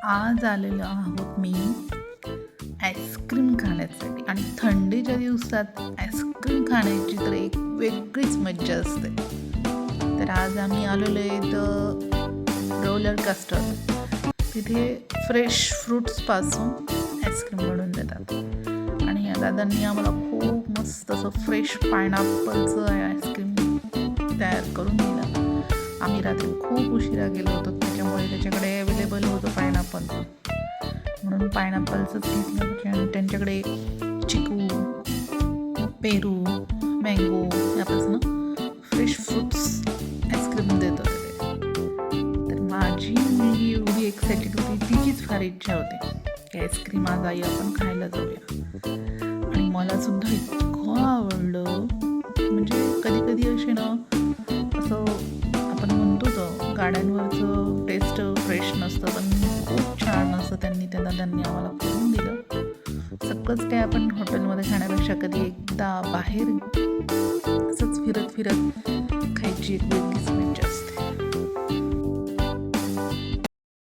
आज आलेलो आहोत मी आईस्क्रीम खाण्यासाठी आणि थंडीच्या दिवसात आईस्क्रीम खाण्याची तर एक वेगळीच मज्जा असते. तर आज आम्ही आलेलो आहे तर रोलर कस्टर. तिथे फ्रेश फ्रूट्सपासून आईस्क्रीम बनवून देतात आणि या दादांनी आम्हाला खूप मस्त असं फ्रेश पायनॅपलचं आईस्क्रीम तयार करून दिलं. आम्ही रात्री खूप उशिरा गेलो होतो त्याच्यामुळे त्याच्याकडे अवेलेबल होतं पायनॅपल, म्हणून पायनॅपलचंच घेतलं. आणि त्यांच्याकडे चिकू, पेरू, मँगो यापासून फ्रेश फ्रूट्स आईस्क्रीम देत होते. तर माझी मुलगी एवढी एक्सायटेड होती, तिचीच फार इच्छा होती की आईस्क्रीम आज आई आपण खायला जाऊया. आणि मलासुद्धा इतकं आवडलं, म्हणजे कधी कधी असे ना असं आपण म्हणतो तर गाड्यांवरचं टेस्ट फ्रेश नसतं, पण खूप छान असं त्यांनी त्या दादांनी आम्हाला करून दिलं. सगळंच काय आपण हॉटेलमध्ये खाण्यापेक्षा कधी एकदा बाहेर असंच फिरत फिरत खायची एक वेगळी